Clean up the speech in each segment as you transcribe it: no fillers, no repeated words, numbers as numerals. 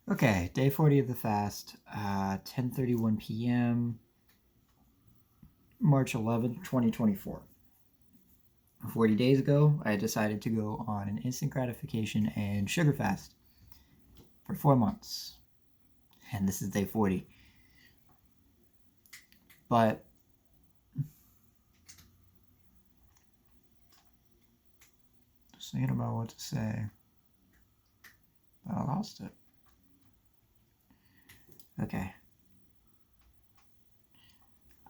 Okay, day 40 of the fast, 10:31 p.m., March 11th, 2024. 40 days ago, I decided to go on an instant gratification and sugar fast for 4 months. And this is day 40. But just thinking about what to say, I lost it. Okay.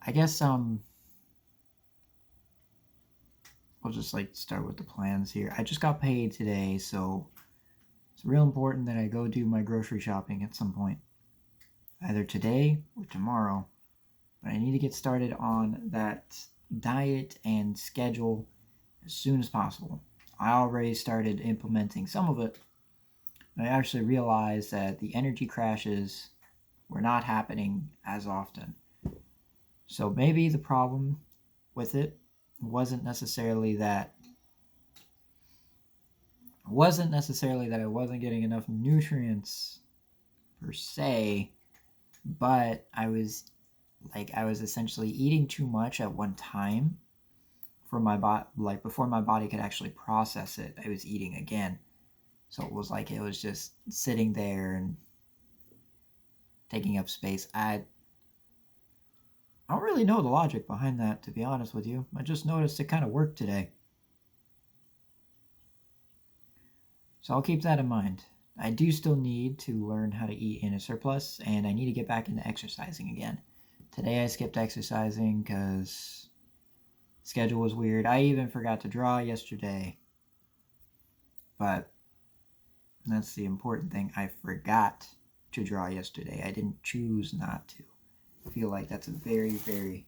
I guess we'll just start with the plans here. I just got paid today, so it's real important that I go do my grocery shopping at some point, either today or tomorrow. But I need to get started on that diet and schedule as soon as possible. I already started implementing some of it. I actually realized that the energy crashes were not happening as often. So maybe the problem with it wasn't necessarily that I wasn't getting enough nutrients per se, but I was essentially eating too much at one time for my body, before my body could actually process it. I was eating again, so it was just sitting there and taking up space. I don't really know the logic behind that, to be honest with you. I just noticed it kind of worked today, so I'll keep that in mind. I do still need to learn how to eat in a surplus, and I need to get back into exercising again. Today I skipped exercising because schedule was weird. I even forgot to draw yesterday. But that's the important thing. I forgot to draw yesterday. I didn't choose not to. I feel like that's a very, very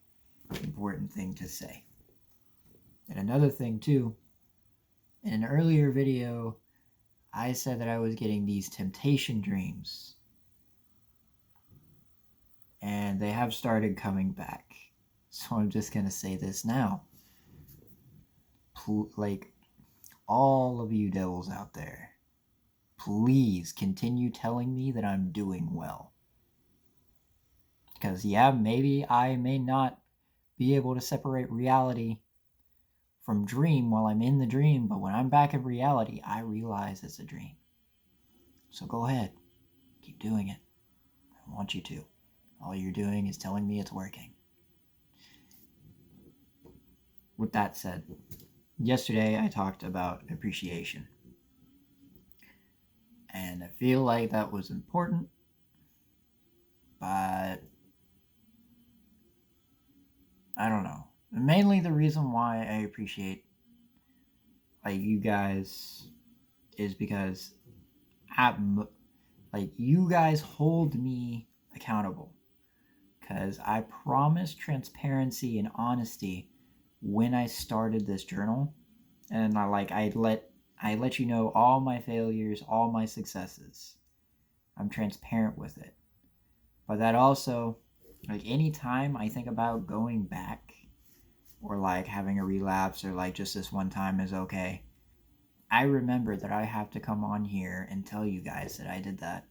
important thing to say. And another thing too, in an earlier video, I said that I was getting these temptation dreams. And they have started coming back. So I'm just going to say this now. All of you devils out there, please continue telling me that I'm doing well. Because, yeah, maybe I may not be able to separate reality from dream while I'm in the dream, but when I'm back in reality, I realize it's a dream. So go ahead. Keep doing it. I want you to. All you're doing is telling me it's working. With that said, yesterday I talked about appreciation. And I feel like that was important, but I don't know. Mainly the reason why I appreciate you guys is because you guys hold me accountable, because I promised transparency and honesty when I started this journal, and I let you know all my failures, all my successes. I'm transparent with it. But that also, anytime I think about going back or having a relapse or just this one time is okay, I remember that I have to come on here and tell you guys that I did that.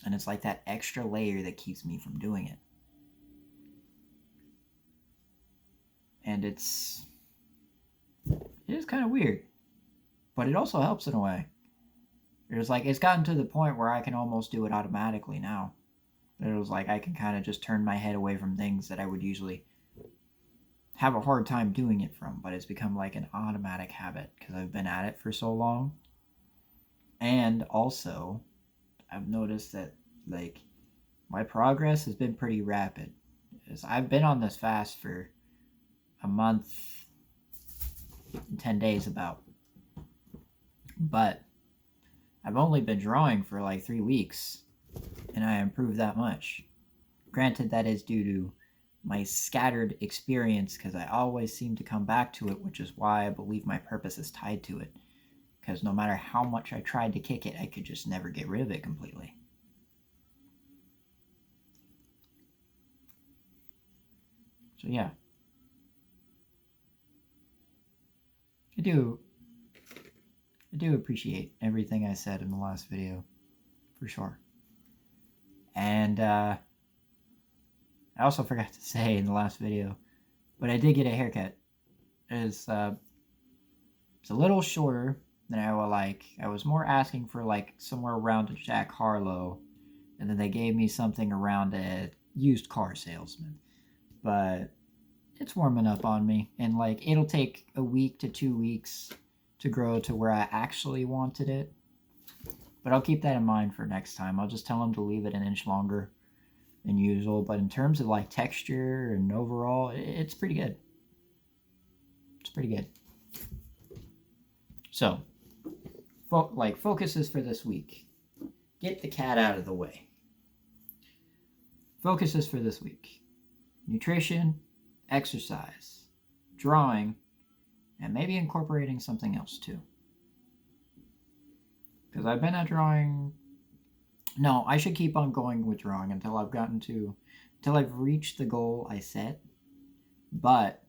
And it's like that extra layer that keeps me from doing it. And it is kind of weird, but it also helps in a way. It's gotten to the point where I can almost do it automatically now. It was I can kind of just turn my head away from things that I would usually have a hard time doing it from, but it's become an automatic habit because I've been at it for so long. And also, I've noticed that my progress has been pretty rapid. I've been on this fast for a month and 10 days about, but I've only been drawing for 3 weeks, and I improved that much. Granted, that is due to my scattered experience, because I always seem to come back to it, which is why I believe my purpose is tied to it, because no matter how much I tried to kick it, I could just never get rid of it completely. So yeah, I do appreciate everything I said in the last video, for sure. And I also forgot to say in the last video, but I did get a haircut. It's a little shorter than I would like. I was more asking for like somewhere around a Jack Harlow, and then they gave me something around a used car salesman. But it's warming up on me, and like it'll take a week to 2 weeks to grow to where I actually wanted it. But I'll keep that in mind for next time. I'll just tell them to leave it an inch longer than usual. But in terms of like texture and overall, it's pretty good. It's pretty good. So, focuses for this week. Get the cat out of the way. Focuses for this week. Nutrition, exercise, drawing, and maybe incorporating something else too. Because I've been at drawing. No, I should keep on going with drawing until I've reached the goal I set. But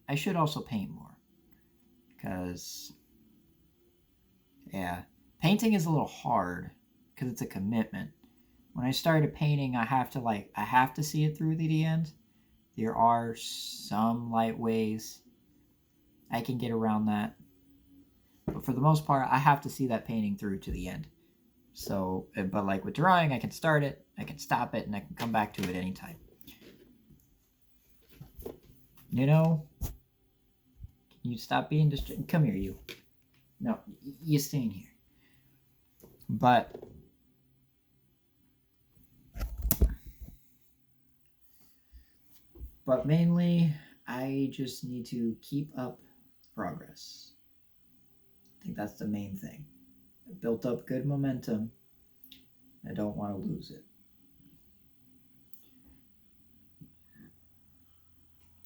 I should also paint more. Because, yeah, painting is a little hard because it's a commitment. When I started painting, I have to see it through to the end. There are some light ways I can get around that. But for the most part, I have to see that painting through to the end. So, but like with drawing, I can start it, I can stop it, and I can come back to it anytime. You know? Can you stop being distracted? Come here, you. No, you stay in here. But mainly, I just need to keep up progress. I think that's the main thing. I built up good momentum. I don't want to lose it.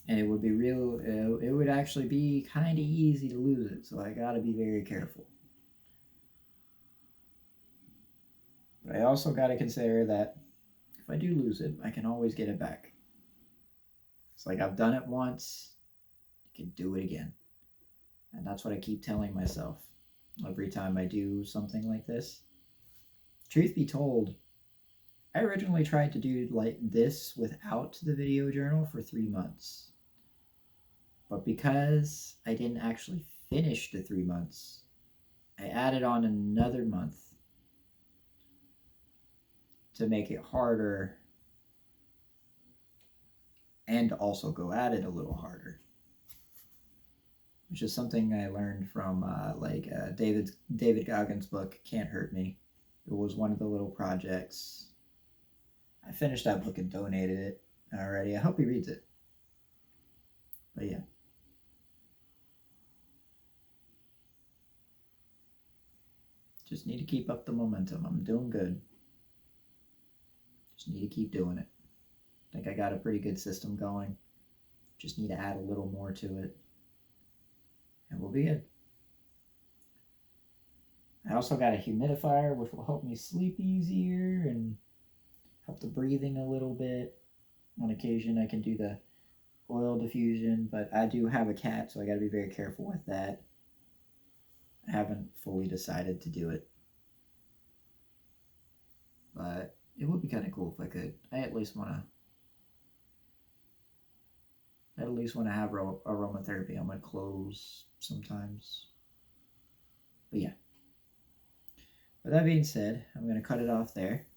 And it would actually be kind of easy to lose it, so I gotta be very careful. But I also gotta consider that if I do lose it, I can always get it back. It's like I've done it once, I can do it again. And that's what I keep telling myself every time I do something like this. Truth be told, I originally tried to do like this without the video journal for 3 months. But because I didn't actually finish the 3 months, I added on another month to make it harder and also go at it a little harder. Which is something I learned from David Goggins' book, Can't Hurt Me. It was one of the little projects. I finished that book and donated it already. I hope he reads it. But yeah. Just need to keep up the momentum. I'm doing good. Just need to keep doing it. I think I got a pretty good system going. Just need to add a little more to it. And we'll be good. I also got a humidifier, which will help me sleep easier and help the breathing a little bit. On occasion, I can do the oil diffusion, but I do have a cat, so I got to be very careful with that. I haven't fully decided to do it. But it would be kind of cool if I could. I at least want to have aromatherapy on my clothes sometimes. But yeah. With that being said, I'm going to cut it off there.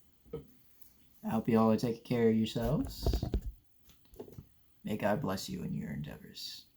I hope you all are taking care of yourselves. May God bless you in your endeavors.